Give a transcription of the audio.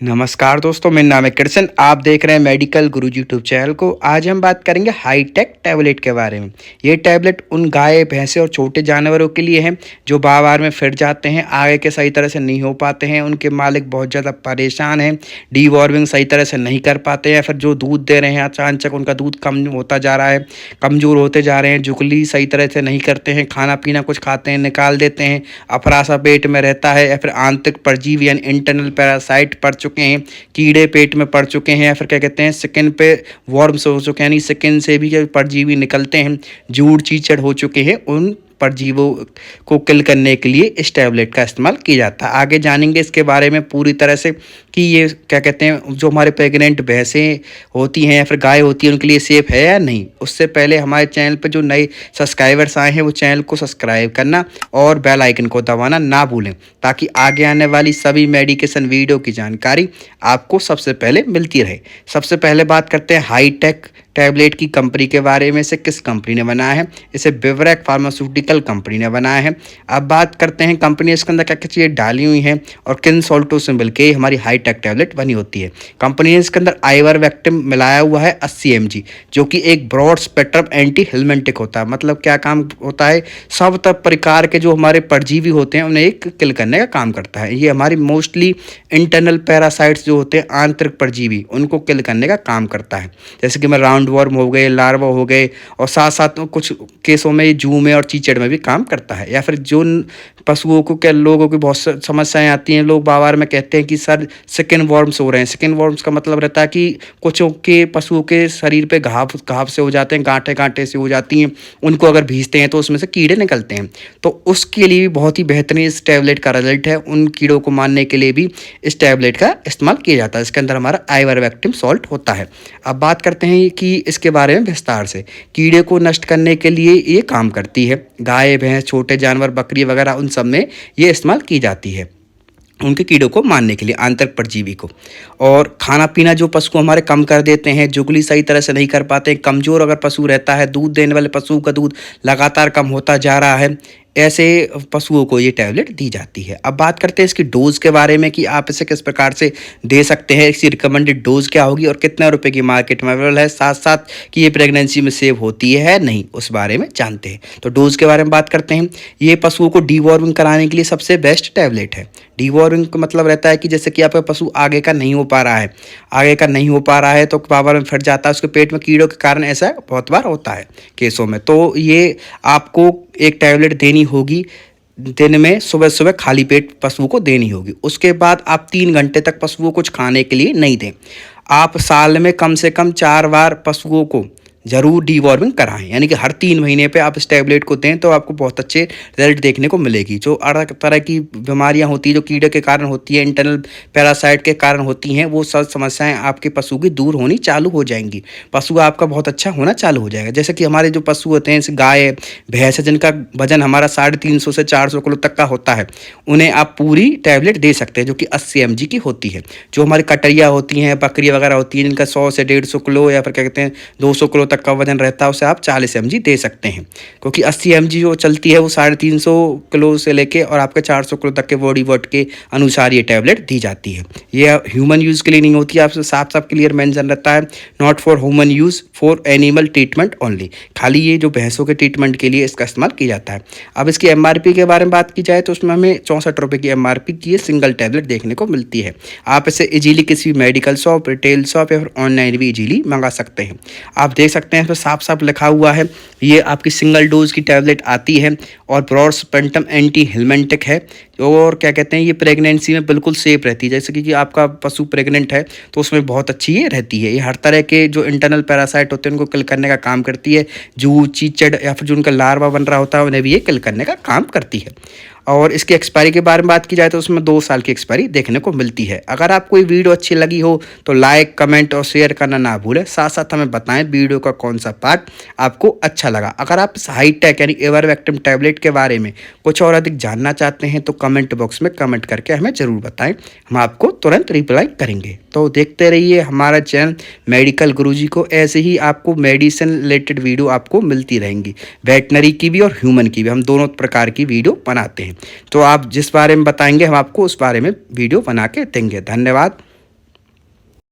नमस्कार दोस्तों, मेरा नाम है कृष्ण। आप देख रहे हैं मेडिकल गुरुजी यूट्यूब चैनल को। आज हम बात करेंगे हाईटेक टैबलेट के बारे में। ये टैबलेट उन गाय भैंसे और छोटे जानवरों के लिए है जो बार-बार में फिट जाते हैं, आगे के सही तरह से नहीं हो पाते हैं, उनके मालिक बहुत ज़्यादा परेशान हैं, डीवॉर्मिंग सही तरह से नहीं कर पाते हैं, फिर जो दूध दे रहे हैं अचानक उनका दूध कम होता जा रहा है, कमज़ोर होते जा रहे हैं, जुगली सही तरह से नहीं करते हैं, खाना पीना कुछ खाते हैं निकाल देते हैं, अफरा-सा पेट में रहता है, या फिर आंतरिक परजीवी यानी इंटरनल पैरासाइट पड़ चुके हैं, कीड़े पेट में पड़ चुके हैं, या फिर क्या कहते हैं स्किन पे वॉर्म्स हो चुके हैं, यानी स्किन से भी जो परजीवी निकलते हैं, जूड़ चीचड़ हो चुके हैं, उन परजीवों को किल करने के लिए इस टैबलेट का इस्तेमाल किया जाता है। आगे जानेंगे इसके बारे में पूरी तरह से कि ये क्या कहते हैं जो हमारे प्रेग्नेंट भैंसें होती हैं या फिर गाय होती है उनके लिए सेफ़ है या नहीं। उससे पहले हमारे चैनल पर जो नए सब्सक्राइबर्स आए हैं वो चैनल को सब्सक्राइब करना और बेल आइकन को दबाना ना भूलें, ताकि आगे आने वाली सभी मेडिकेशन वीडियो की जानकारी आपको सबसे पहले मिलती रहे। सबसे पहले बात करते हैं हाईटेक टैबलेट की कंपनी के बारे में। से किस कंपनी ने बनाया है? इसे बिवरेक फार्मास्यूटिकल कंपनी ने बनाया है। अब बात करते हैं कंपनी इसके अंदर क्या क्या चीज़ें डाली हुई हैं और किन सॉल्टों से मिलकर हमारी हाईटेक टैबलेट बनी होती है। कंपनी ने इसके अंदर आइवरमेक्टिन मिलाया हुआ है 80 mg, जो कि एक ब्रॉड स्पेक्ट्रम एंटी हिलमेंटिक होता है। मतलब क्या काम होता है, सब तब प्रकार के जो हमारे परजीवी होते हैं उन्हें एक किल करने का काम करता है। ये हमारी मोस्टली इंटरनल पैरासाइट्स जो होते हैं आंतरिक परजीवी उनको किल करने का काम करता है, जैसे कि मैं राउंड वर्म हो गए, लार्वा हो गए, और साथ साथ कुछ केसों में जू में और चीचड़ में भी काम करता है। या फिर जो पशुओं को क्या लोगों की बहुत समस्याएं आती हैं, लोग बार में कहते हैं कि सर स्किन वॉर्म्स हो रहे हैं। स्किन वॉर्म्स का मतलब रहता है कि कुछ के पशुओं के शरीर पे घाव से हो जाते हैं, गांठे से हो जाती हैं, उनको अगर भींजते हैं तो उसमें से कीड़े निकलते हैं। तो उसके लिए भी बहुत ही बेहतरीन इस टैबलेट का रिजल्ट है। उन कीड़ों को मारने के लिए भी इस टैबलेट का इस्तेमाल किया जाता है। इसके अंदर हमारा आइवरमेक्टिन सॉल्ट होता है। अब बात करते हैं कि इसके बारे में विस्तार से। कीड़े को नष्ट करने के लिए ये काम करती है। गाय भैंस छोटे जानवर बकरी वगैरह उन सब में ये इस्तेमाल की जाती है, उनके कीड़ों को मारने के लिए, आंतरिक परजीवी को। और खाना पीना जो पशु को हमारे कम कर देते हैं, जुगली सही तरह से नहीं कर पाते, कमज़ोर अगर पशु रहता है, दूध देने वाले पशु का दूध लगातार कम होता जा रहा है, ऐसे पशुओं को ये टैबलेट दी जाती है। अब बात करते हैं इसकी डोज़ के बारे में कि आप इसे किस प्रकार से दे सकते हैं, इसकी रिकमेंडेड डोज़ क्या होगी और कितने रुपए की मार्केट में अवेलेबल है, साथ साथ कि ये प्रेगनेंसी में सेव होती है नहीं, उस बारे में जानते हैं। तो डोज़ के बारे में बात करते हैं। ये पशुओं को डीवॉर्मिंग कराने के लिए सबसे बेस्ट टैबलेट है। डीवॉर्मिंग का मतलब रहता है कि जैसे कि आपका पशु आगे का नहीं हो पा रहा है तो बार में फट जाता है, उसके पेट में कीड़ों के कारण ऐसा बहुत बार होता है केसों में। तो ये आपको एक टैबलेट देनी होगी दिन में, सुबह सुबह खाली पेट पशुओं को देनी होगी। उसके बाद आप 3 घंटे तक पशुओं को कुछ खाने के लिए नहीं दें। आप साल में कम से कम 4 बार पशुओं को ज़रूर डीवॉर्मिंग कराएं, यानी कि हर 3 महीने पे आप इस टैबलेट को दें तो आपको बहुत अच्छे रिजल्ट देखने को मिलेगी। जो अलग तरह की बीमारियां होती हैं जो कीड़े के कारण होती है, इंटरनल पैरासाइट के कारण होती हैं, वो सब समस्याएं आपके पशु की दूर होनी चालू हो जाएंगी। पशु आपका बहुत अच्छा होना चालू हो जाएगा। जैसे कि हमारे जो पशु होते हैं, जैसे गाय भैंस है, जिनका वजन हमारा 350 से 400 किलो तक का होता है, उन्हें आप पूरी टैबलेट दे सकते हैं जो कि 80 mg की होती है। जो हमारी कटरिया होती हैं, बकरी वगैरह होती हैं, जिनका 100 से 150 किलो या फिर क्या कहते हैं 200 किलो तक का वजन रहता है, उसे आप 40 mg दे सकते हैं, क्योंकि 80 mg जो चलती है वो 350 किलो से लेके और आपके 400 किलो तक के बॉडी वेट के अनुसार ये टैबलेट दी जाती है। ये ह्यूमन यूज़ के लिए नहीं होती है, आपसे साफ साफ क्लियर मेंशन रहता है, not for human use, for animal treatment only. खाली ये जो भैंसों के ट्रीटमेंट के लिए इसका इस्तेमाल किया जाता है। अब इसकी MRP के बारे में बात की जाए तो उसमें हमें 64 रुपये की MRP की सिंगल टैबलेट देखने को मिलती है। आप इसे इजीली किसी भी मेडिकल शॉप, रिटेल शॉप या फिर ऑनलाइन भी इजीली मंगा सकते हैं। आप देख सकते हैं साफ साफ लिखा हुआ है, ये आपकी सिंगल डोज की टैबलेट आती है और ब्रॉड स्पेक्ट्रम एंटी हिलमेंटिक है। और क्या कहते हैं, ये प्रेगनेंसी में बिल्कुल सेफ रहती है। जैसे कि आपका पशु प्रेग्नेंट है तो उसमें बहुत अच्छी ये रहती है। ये हर तरह के जो इंटरनल पैरासाइट होते हैं उनको किल करने का काम करती है। जू चीचड़ या फिर जो उनका लार्वा बन रहा होता है उन्हें भी ये किल करने का काम करती है। और इसकी एक्सपायरी के बारे में बात की जाए तो उसमें 2 साल की एक्सपायरी देखने को मिलती है। अगर आपको ये वीडियो अच्छी लगी हो तो लाइक, कमेंट और शेयर करना ना भूलें। साथ साथ हमें बताएं वीडियो का कौन सा पार्ट आपको अच्छा लगा। अगर आप हाईटेक यानी आइवरमेक्टिन टैबलेट के बारे में कुछ और अधिक जानना चाहते हैं तो कमेंट बॉक्स में कमेंट करके हमें ज़रूर बताएं, हम आपको तुरंत रिप्लाई करेंगे। तो देखते रहिए हमारा चैनल मेडिकल गुरुजी को। ऐसे ही आपको मेडिसिन रिलेटेड वीडियो आपको मिलती रहेंगी, वेटनरी की भी और ह्यूमन की भी। हम दोनों प्रकार की वीडियो बनाते हैं, तो आप जिस बारे में बताएंगे हम आपको उस बारे में वीडियो बना के देंगे। धन्यवाद।